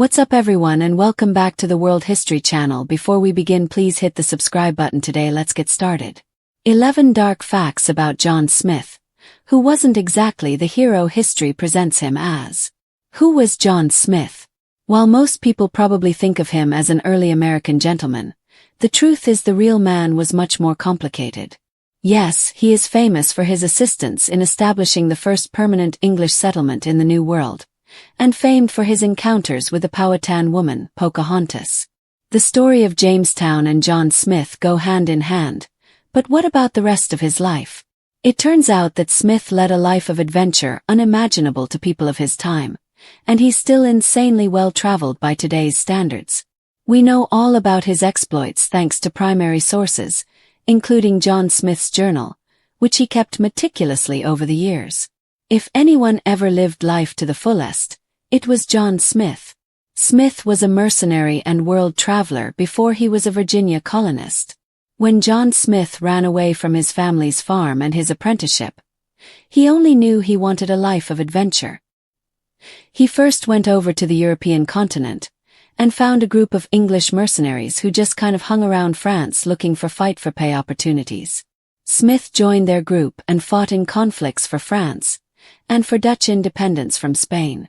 What's up everyone and welcome back to the World History Channel. Before we begin, please hit the subscribe button today. Let's get started. 11 dark facts about John Smith, who wasn't exactly the hero history presents him as. Who was John Smith? While most people probably think of him as an early American gentleman, the truth is the real man was much more complicated. Yes, he is famous for his assistance in establishing the first permanent English settlement in the New World, and famed for his encounters with the Powhatan woman, Pocahontas. The story of Jamestown and John Smith go hand in hand, but what about the rest of his life? It turns out that Smith led a life of adventure unimaginable to people of his time, and he's still insanely well-traveled by today's standards. We know all about his exploits thanks to primary sources, including John Smith's journal, which he kept meticulously over the years. If anyone ever lived life to the fullest, it was John Smith. Smith was a mercenary and world traveler before he was a Virginia colonist. When John Smith ran away from his family's farm and his apprenticeship, he only knew he wanted a life of adventure. He first went over to the European continent and found a group of English mercenaries who just kind of hung around France looking for fight-for-pay opportunities. Smith joined their group and fought in conflicts for France and for Dutch independence from Spain.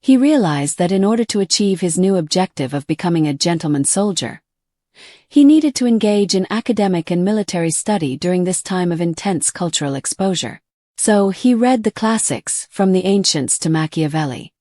He realized that in order to achieve his new objective of becoming a gentleman soldier, he needed to engage in academic and military study during this time of intense cultural exposure. So he read the classics, from the ancients to Machiavelli.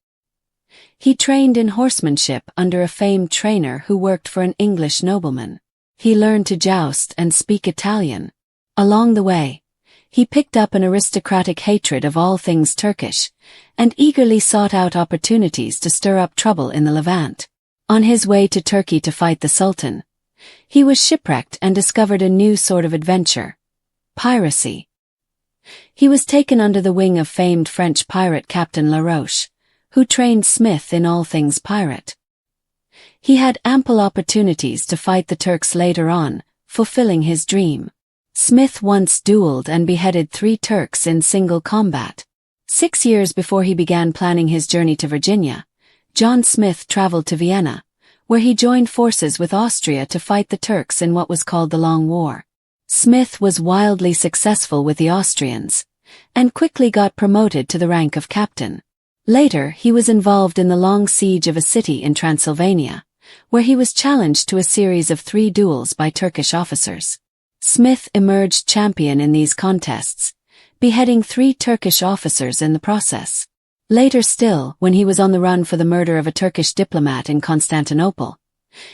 He trained in horsemanship under a famed trainer who worked for an English nobleman. He learned to joust and speak Italian. Along the way, he picked up an aristocratic hatred of all things Turkish, and eagerly sought out opportunities to stir up trouble in the Levant. On his way to Turkey to fight the Sultan, he was shipwrecked and discovered a new sort of adventure: piracy. He was taken under the wing of famed French pirate Captain La Roche, who trained Smith in all things pirate. He had ample opportunities to fight the Turks later on, fulfilling his dream. Smith once dueled and beheaded 3 Turks in single combat. 6 years before he began planning his journey to Virginia, John Smith traveled to Vienna, where he joined forces with Austria to fight the Turks in what was called the Long War. Smith was wildly successful with the Austrians, and quickly got promoted to the rank of captain. Later, he was involved in the long siege of a city in Transylvania, where he was challenged to a series of 3 duels by Turkish officers. Smith emerged champion in these contests, beheading 3 Turkish officers in the process. Later still, when he was on the run for the murder of a Turkish diplomat in Constantinople,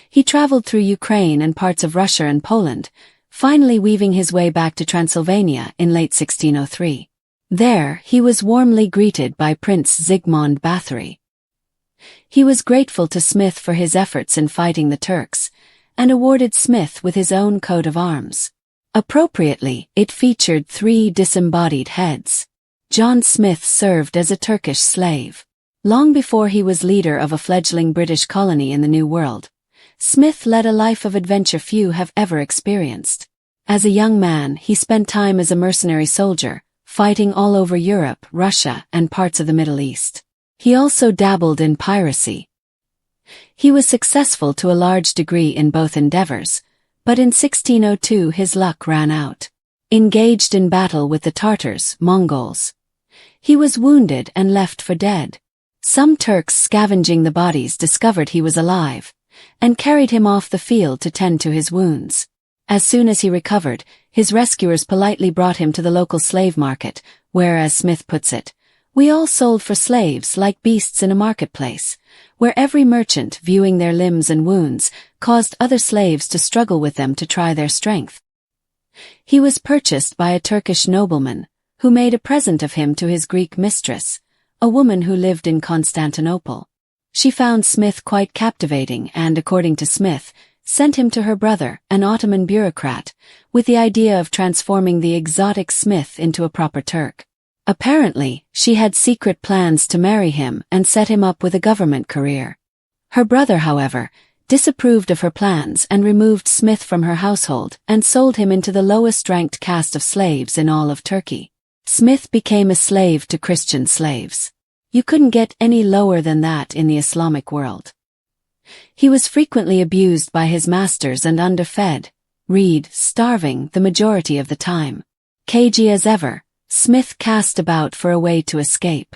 he traveled through Ukraine and parts of Russia and Poland, finally weaving his way back to Transylvania in late 1603. There, he was warmly greeted by Prince Zygmunt Bathory. He was grateful to Smith for his efforts in fighting the Turks, and awarded Smith with his own coat of arms. Appropriately, it featured 3 disembodied heads. John Smith served as a Turkish slave. Long before he was leader of a fledgling British colony in the New World, Smith led a life of adventure few have ever experienced. As a young man, he spent time as a mercenary soldier, fighting all over Europe, Russia, and parts of the Middle East. He also dabbled in piracy. He was successful to a large degree in both endeavors, but in 1602 his luck ran out. Engaged in battle with the Tartars, Mongols, he was wounded and left for dead. Some Turks scavenging the bodies discovered he was alive, and carried him off the field to tend to his wounds. As soon as he recovered, his rescuers politely brought him to the local slave market, where, as Smith puts it, we all sold for slaves like beasts in a marketplace, where every merchant, viewing their limbs and wounds, caused other slaves to struggle with them to try their strength. He was purchased by a Turkish nobleman, who made a present of him to his Greek mistress, a woman who lived in Constantinople. She found Smith quite captivating and, according to Smith, sent him to her brother, an Ottoman bureaucrat, with the idea of transforming the exotic Smith into a proper Turk. Apparently, she had secret plans to marry him and set him up with a government career. Her brother, however, disapproved of her plans and removed Smith from her household and sold him into the lowest-ranked caste of slaves in all of Turkey. Smith became a slave to Christian slaves. You couldn't get any lower than that in the Islamic world. He was frequently abused by his masters and underfed, starving the majority of the time. Cagey as ever, Smith cast about for a way to escape.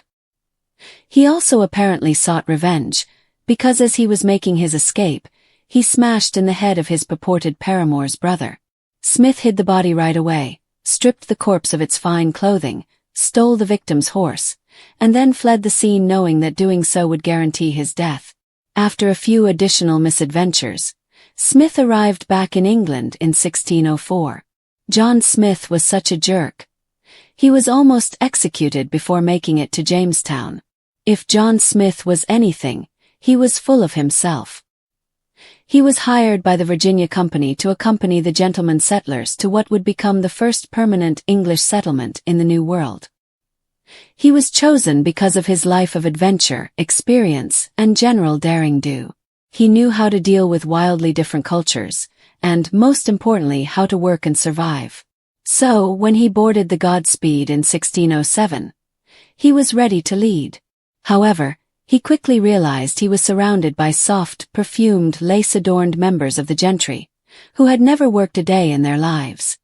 He also apparently sought revenge, because as he was making his escape, he smashed in the head of his purported paramour's brother. Smith hid the body right away, stripped the corpse of its fine clothing, stole the victim's horse, and then fled the scene knowing that doing so would guarantee his death. After a few additional misadventures, Smith arrived back in England in 1604. John Smith was such a jerk. He was almost executed before making it to Jamestown. If John Smith was anything, he was full of himself. He was hired by the Virginia Company to accompany the gentlemen settlers to what would become the first permanent English settlement in the New World. He was chosen because of his life of adventure, experience, and general daring-do. He knew how to deal with wildly different cultures, and, most importantly, how to work and survive. So, when he boarded the Godspeed in 1607, he was ready to lead. However, he quickly realized he was surrounded by soft, perfumed, lace-adorned members of the gentry, who had never worked a day in their lives.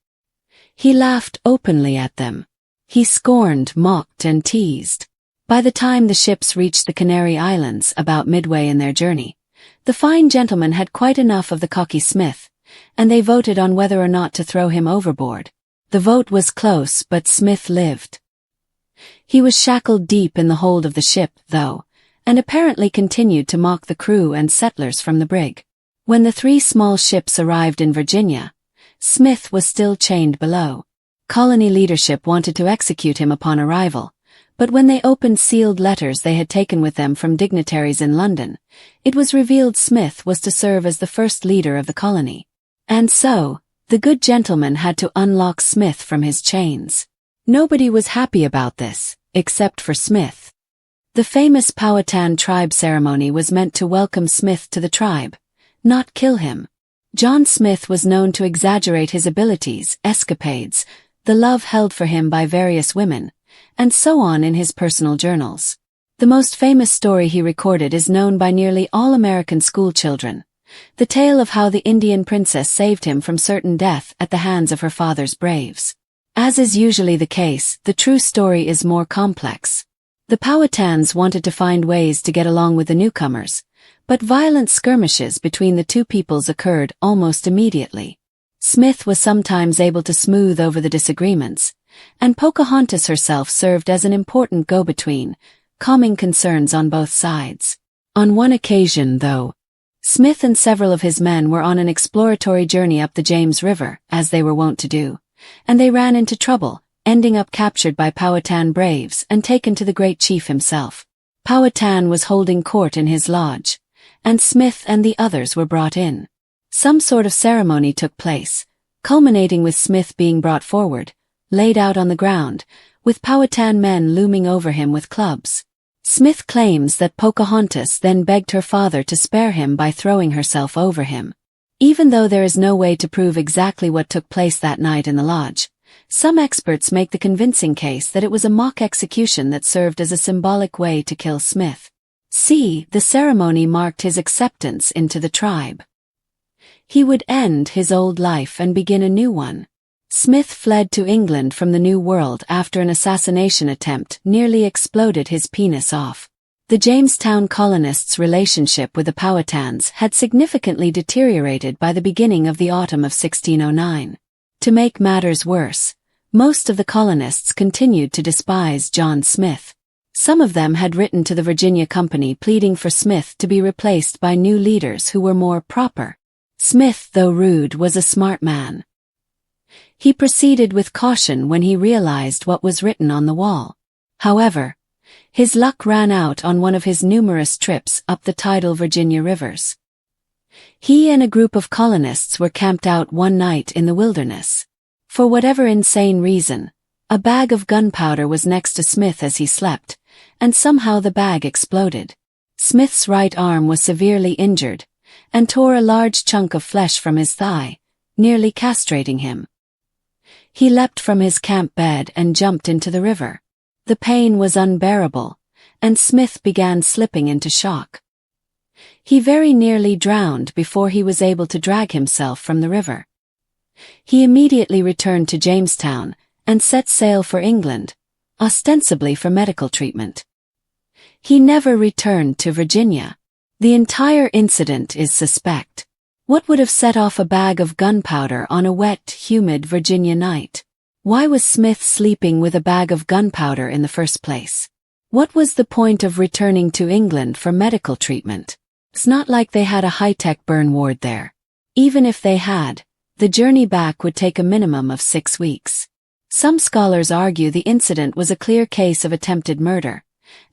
He laughed openly at them. He scorned, mocked, and teased. By the time the ships reached the Canary Islands about midway in their journey, the fine gentleman had quite enough of the cocky Smith, and they voted on whether or not to throw him overboard. The vote was close, but Smith lived. He was shackled deep in the hold of the ship, though, and apparently continued to mock the crew and settlers from the brig. When the 3 small ships arrived in Virginia, Smith was still chained below. Colony leadership wanted to execute him upon arrival, but when they opened sealed letters they had taken with them from dignitaries in London, it was revealed Smith was to serve as the first leader of the colony. And so, the good gentleman had to unlock Smith from his chains. Nobody was happy about this, except for Smith. The famous Powhatan tribe ceremony was meant to welcome Smith to the tribe, not kill him. John Smith was known to exaggerate his abilities, escapades, the love held for him by various women, and so on in his personal journals. The most famous story he recorded is known by nearly all American schoolchildren, the tale of how the Indian princess saved him from certain death at the hands of her father's braves. As is usually the case, the true story is more complex. The Powhatans wanted to find ways to get along with the newcomers, but violent skirmishes between the two peoples occurred almost immediately. Smith was sometimes able to smooth over the disagreements, and Pocahontas herself served as an important go-between, calming concerns on both sides. On one occasion, though, Smith and several of his men were on an exploratory journey up the James River, as they were wont to do, and they ran into trouble, ending up captured by Powhatan braves and taken to the great chief himself. Powhatan was holding court in his lodge, and Smith and the others were brought in. Some sort of ceremony took place, culminating with Smith being brought forward, laid out on the ground, with Powhatan men looming over him with clubs. Smith claims that Pocahontas then begged her father to spare him by throwing herself over him. Even though there is no way to prove exactly what took place that night in the lodge, some experts make the convincing case that it was a mock execution that served as a symbolic way to kill Smith. The ceremony marked his acceptance into the tribe. He would end his old life and begin a new one. Smith fled to England from the New World after an assassination attempt nearly exploded his penis off. The Jamestown colonists' relationship with the Powhatans had significantly deteriorated by the beginning of the autumn of 1609. To make matters worse, most of the colonists continued to despise John Smith. Some of them had written to the Virginia Company pleading for Smith to be replaced by new leaders who were more proper. Smith, though rude, was a smart man. He proceeded with caution when he realized what was written on the wall. However, his luck ran out on one of his numerous trips up the tidal Virginia rivers. He and a group of colonists were camped out one night in the wilderness. For whatever insane reason, a bag of gunpowder was next to Smith as he slept, and somehow the bag exploded. Smith's right arm was severely injured, and tore a large chunk of flesh from his thigh, nearly castrating him. He leapt from his camp bed and jumped into the river. The pain was unbearable, and Smith began slipping into shock. He very nearly drowned before he was able to drag himself from the river. He immediately returned to Jamestown and set sail for England, ostensibly for medical treatment. He never returned to Virginia. The entire incident is suspect. What would have set off a bag of gunpowder on a wet, humid Virginia night? Why was Smith sleeping with a bag of gunpowder in the first place? What was the point of returning to England for medical treatment? It's not like they had a high-tech burn ward there. Even if they had, the journey back would take a minimum of 6 weeks. Some scholars argue the incident was a clear case of attempted murder,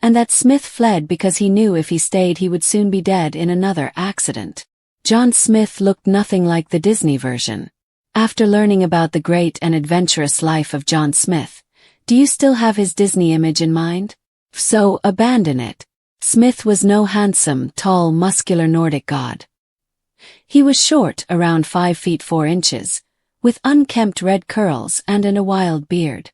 and that Smith fled because he knew if he stayed he would soon be dead in another accident. John Smith looked nothing like the Disney version. After learning about the great and adventurous life of John Smith, do you still have his Disney image in mind? If so, abandon it. Smith was no handsome, tall, muscular Nordic god. He was short, around 5 feet 4 inches, with unkempt red curls and a wild beard.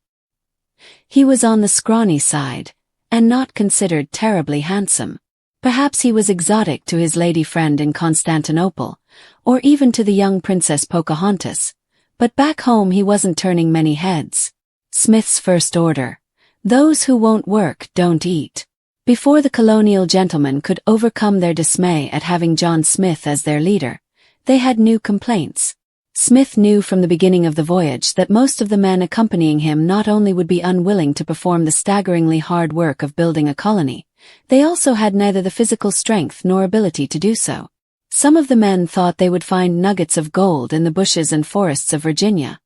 He was on the scrawny side, and not considered terribly handsome. Perhaps he was exotic to his lady friend in Constantinople, or even to the young Princess Pocahontas, but back home he wasn't turning many heads. Smith's first order: those who won't work don't eat. Before the colonial gentlemen could overcome their dismay at having John Smith as their leader, they had new complaints. Smith knew from the beginning of the voyage that most of the men accompanying him not only would be unwilling to perform the staggeringly hard work of building a colony, they also had neither the physical strength nor ability to do so. Some of the men thought they would find nuggets of gold in the bushes and forests of Virginia,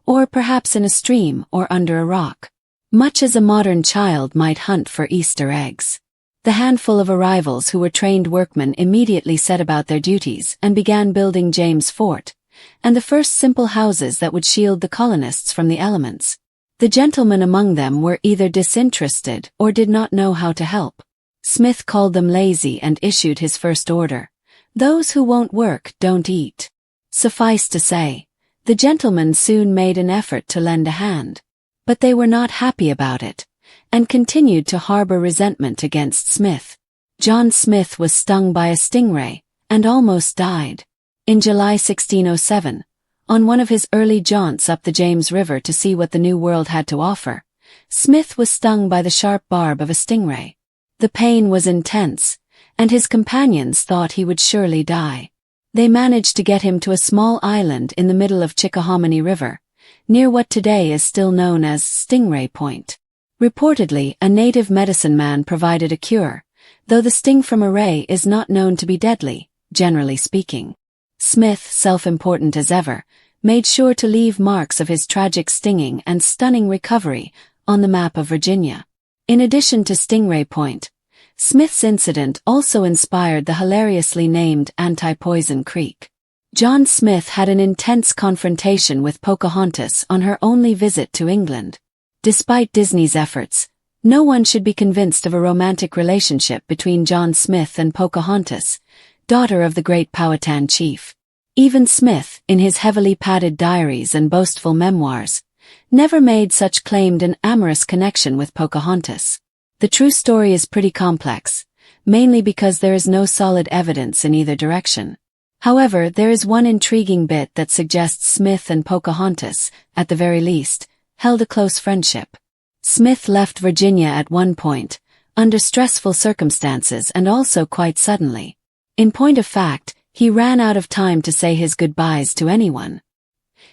or perhaps in a stream or under a rock, much as a modern child might hunt for Easter eggs. The handful of arrivals who were trained workmen immediately set about their duties and began building James Fort, and the first simple houses that would shield the colonists from the elements. The gentlemen among them were either disinterested or did not know how to help. Smith called them lazy and issued his first order: those who won't work don't eat. Suffice to say, the gentlemen soon made an effort to lend a hand. But they were not happy about it, and continued to harbor resentment against Smith. John Smith was stung by a stingray, and almost died. In July 1607, on one of his early jaunts up the James River to see what the New World had to offer, Smith was stung by the sharp barb of a stingray. The pain was intense, and his companions thought he would surely die. They managed to get him to a small island in the middle of Chickahominy River, near what today is still known as Stingray Point. Reportedly, a native medicine man provided a cure, though the sting from a ray is not known to be deadly, generally speaking. Smith, self-important as ever, made sure to leave marks of his tragic stinging and stunning recovery on the map of Virginia. In addition to Stingray Point, Smith's incident also inspired the hilariously named Anti-Poison Creek. John Smith had an intense confrontation with Pocahontas on her only visit to England. Despite Disney's efforts, no one should be convinced of a romantic relationship between John Smith and Pocahontas, daughter of the great Powhatan chief. Even Smith, in his heavily padded diaries and boastful memoirs, never made such claimed an amorous connection with Pocahontas. The true story is pretty complex, mainly because there is no solid evidence in either direction. However, there is one intriguing bit that suggests Smith and Pocahontas, at the very least, held a close friendship. Smith left Virginia at one point, under stressful circumstances and also quite suddenly. In point of fact, he ran out of time to say his goodbyes to anyone.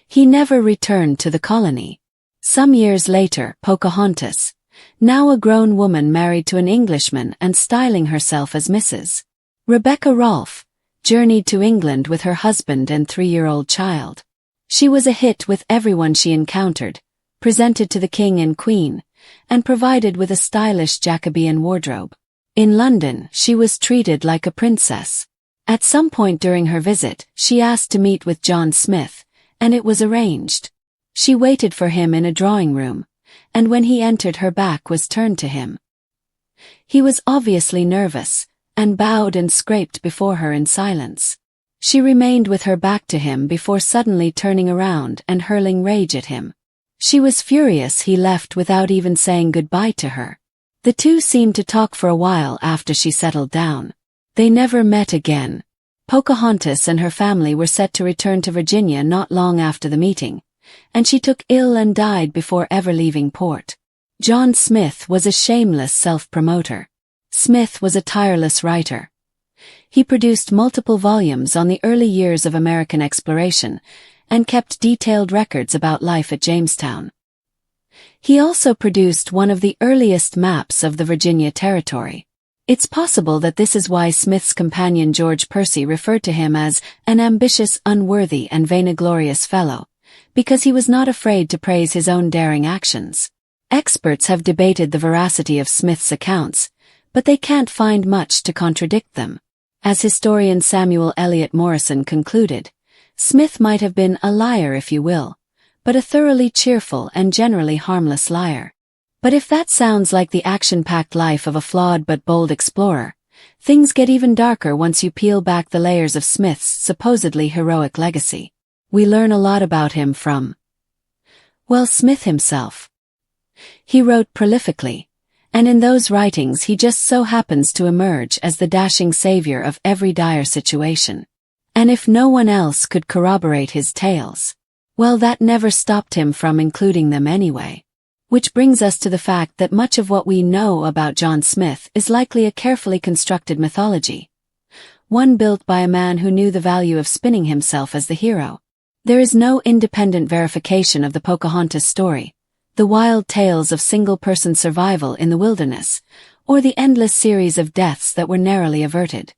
He never returned to the colony. Some years later, Pocahontas, now a grown woman married to an Englishman and styling herself as Mrs. Rebecca Rolfe, journeyed to England with her husband and 3-year-old child. She was a hit with everyone she encountered, presented to the king and queen, and provided with a stylish Jacobean wardrobe. In London, she was treated like a princess. At some point during her visit, she asked to meet with John Smith, and it was arranged. She waited for him in a drawing room, and when he entered her back was turned to him. He was obviously nervous, and bowed and scraped before her in silence. She remained with her back to him before suddenly turning around and hurling rage at him. She was furious he left without even saying goodbye to her. The two seemed to talk for a while after she settled down. They never met again. Pocahontas and her family were set to return to Virginia not long after the meeting, and she took ill and died before ever leaving port. John Smith was a shameless self-promoter. Smith was a tireless writer. He produced multiple volumes on the early years of American exploration and kept detailed records about life at Jamestown. He also produced one of the earliest maps of the Virginia Territory. It's possible that this is why Smith's companion George Percy referred to him as an ambitious, unworthy, and vainglorious fellow, because he was not afraid to praise his own daring actions. Experts have debated the veracity of Smith's accounts, but they can't find much to contradict them. As historian Samuel Eliot Morison concluded, Smith might have been a liar, if you will, but a thoroughly cheerful and generally harmless liar. But if that sounds like the action-packed life of a flawed but bold explorer, things get even darker once you peel back the layers of Smith's supposedly heroic legacy. We learn a lot about him from, well, Smith himself. He wrote prolifically, and in those writings he just so happens to emerge as the dashing savior of every dire situation. And if no one else could corroborate his tales, well, that never stopped him from including them anyway. Which brings us to the fact that much of what we know about John Smith is likely a carefully constructed mythology. One built by a man who knew the value of spinning himself as the hero. There is no independent verification of the Pocahontas story, the wild tales of single-person survival in the wilderness, or the endless series of deaths that were narrowly averted.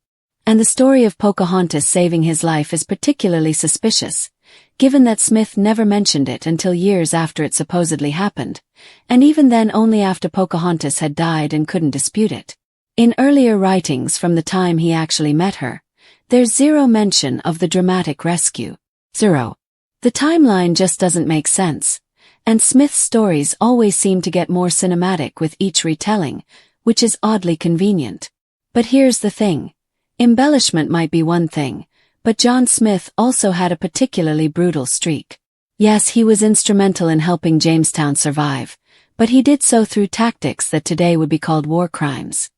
And the story of Pocahontas saving his life is particularly suspicious, given that Smith never mentioned it until years after it supposedly happened, and even then only after Pocahontas had died and couldn't dispute it. In earlier writings from the time he actually met her, there's zero mention of the dramatic rescue. Zero. The timeline just doesn't make sense, and Smith's stories always seem to get more cinematic with each retelling, which is oddly convenient. But here's the thing. Embellishment might be one thing, but John Smith also had a particularly brutal streak. Yes, he was instrumental in helping Jamestown survive, but he did so through tactics that today would be called war crimes.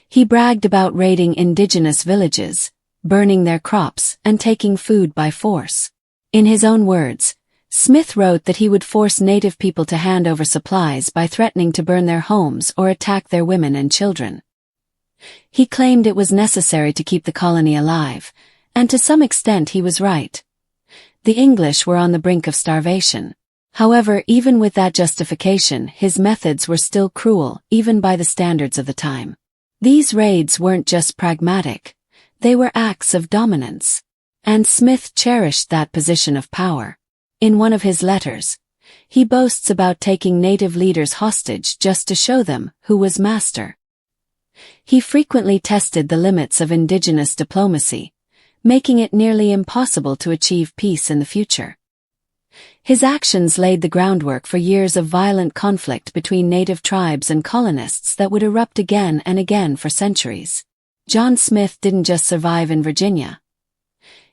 He bragged about raiding indigenous villages, burning their crops, and taking food by force. In his own words, Smith wrote that he would force native people to hand over supplies by threatening to burn their homes or attack their women and children. He claimed it was necessary to keep the colony alive, and to some extent he was right. The English were on the brink of starvation. However, even with that justification, his methods were still cruel, even by the standards of the time. These raids weren't just pragmatic, they were acts of dominance. And Smith cherished that position of power. In one of his letters, he boasts about taking native leaders hostage just to show them who was master. He frequently tested the limits of indigenous diplomacy, making it nearly impossible to achieve peace in the future. His actions laid the groundwork for years of violent conflict between native tribes and colonists that would erupt again and again for centuries. John Smith didn't just survive in Virginia.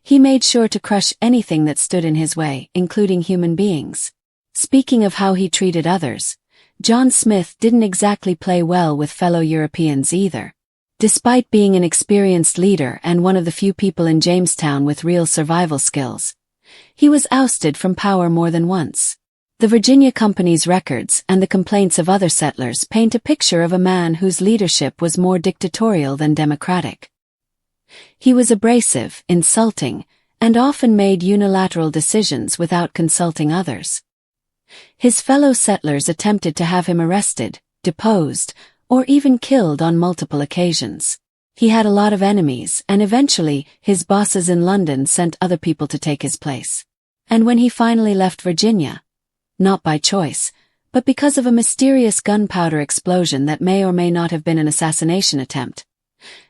He made sure to crush anything that stood in his way, including human beings. Speaking of how he treated others, John Smith didn't exactly play well with fellow Europeans either. Despite being an experienced leader and one of the few people in Jamestown with real survival skills, he was ousted from power more than once. The Virginia Company's records and the complaints of other settlers paint a picture of a man whose leadership was more dictatorial than democratic. He was abrasive, insulting, and often made unilateral decisions without consulting others. His fellow settlers attempted to have him arrested, deposed, or even killed on multiple occasions. He had a lot of enemies, and eventually, his bosses in London sent other people to take his place. And when he finally left Virginia, not by choice, but because of a mysterious gunpowder explosion that may or may not have been an assassination attempt,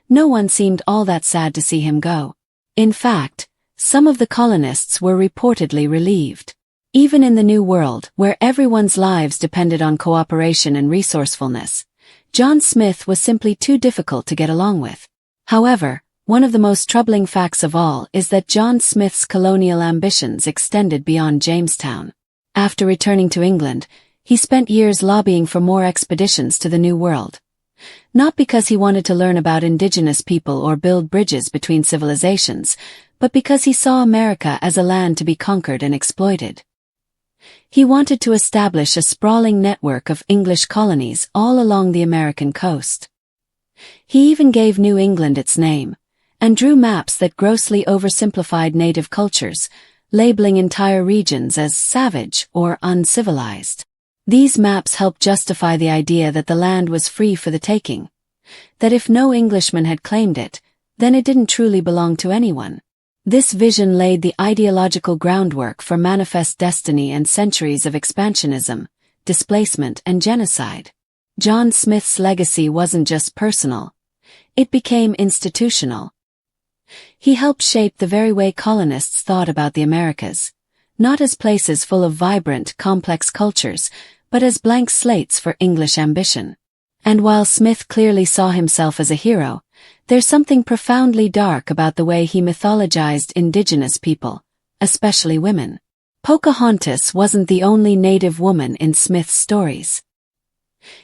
no one seemed all that sad to see him go. In fact, some of the colonists were reportedly relieved. Even in the New World, where everyone's lives depended on cooperation and resourcefulness, John Smith was simply too difficult to get along with. However, one of the most troubling facts of all is that John Smith's colonial ambitions extended beyond Jamestown. After returning to England, He spent years lobbying for more expeditions to the New World. Not because he wanted to learn about indigenous people or build bridges between civilizations, but because he saw America as a land to be conquered and exploited. He wanted to establish a sprawling network of English colonies all along the American coast. He even gave New England its name, and drew maps that grossly oversimplified native cultures, labeling entire regions as savage or uncivilized. These maps helped justify the idea that the land was free for the taking, that if no Englishman had claimed it, then it didn't truly belong to anyone. This vision laid the ideological groundwork for manifest destiny and centuries of expansionism, displacement, and genocide. John Smith's legacy wasn't just personal. It became institutional. He helped shape the very way colonists thought about the Americas, not as places full of vibrant, complex cultures, but as blank slates for English ambition. And while Smith clearly saw himself as a hero, there's something profoundly dark about the way he mythologized indigenous people, especially women. Pocahontas wasn't the only native woman in Smith's stories.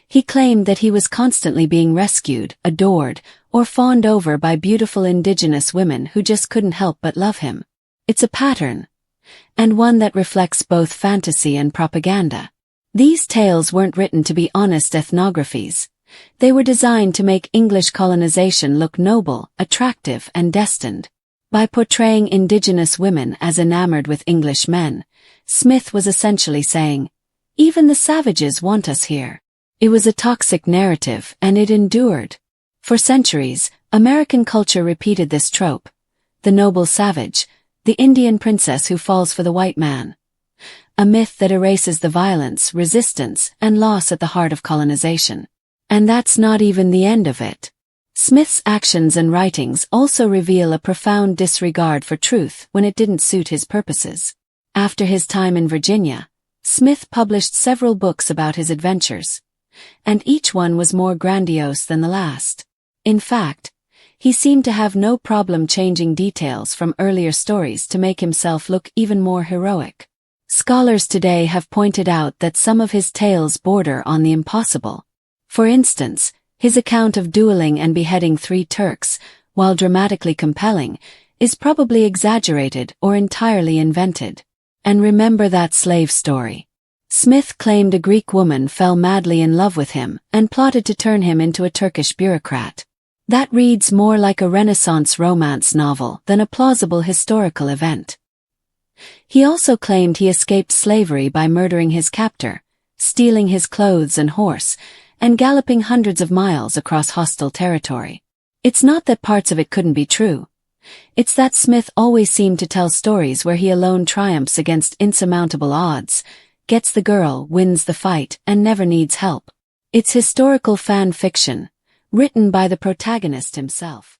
He claimed that he was constantly being rescued, adored, or fawned over by beautiful indigenous women who just couldn't help but love him. It's a pattern, and one that reflects both fantasy and propaganda. These tales weren't written to be honest ethnographies. They were designed to make English colonization look noble, attractive, and destined. By portraying indigenous women as enamored with English men, Smith was essentially saying, "Even the savages want us here." It was a toxic narrative, and it endured. For centuries, American culture repeated this trope: the noble savage, the Indian princess who falls for the white man. A myth that erases the violence, resistance, and loss at the heart of colonization. And that's not even the end of it. Smith's actions and writings also reveal a profound disregard for truth when it didn't suit his purposes. After his time in Virginia, Smith published several books about his adventures, and each one was more grandiose than the last. In fact, he seemed to have no problem changing details from earlier stories to make himself look even more heroic. Scholars today have pointed out that some of his tales border on the impossible. For instance, his account of dueling and beheading 3 Turks, while dramatically compelling, is probably exaggerated or entirely invented. And remember that slave story. Smith claimed a Greek woman fell madly in love with him and plotted to turn him into a Turkish bureaucrat. That reads more like a Renaissance romance novel than a plausible historical event. He also claimed he escaped slavery by murdering his captor, stealing his clothes and horse, and galloping hundreds of miles across hostile territory. It's not that parts of it couldn't be true. It's that Smith always seemed to tell stories where he alone triumphs against insurmountable odds, gets the girl, wins the fight, and never needs help. It's historical fan fiction, written by the protagonist himself.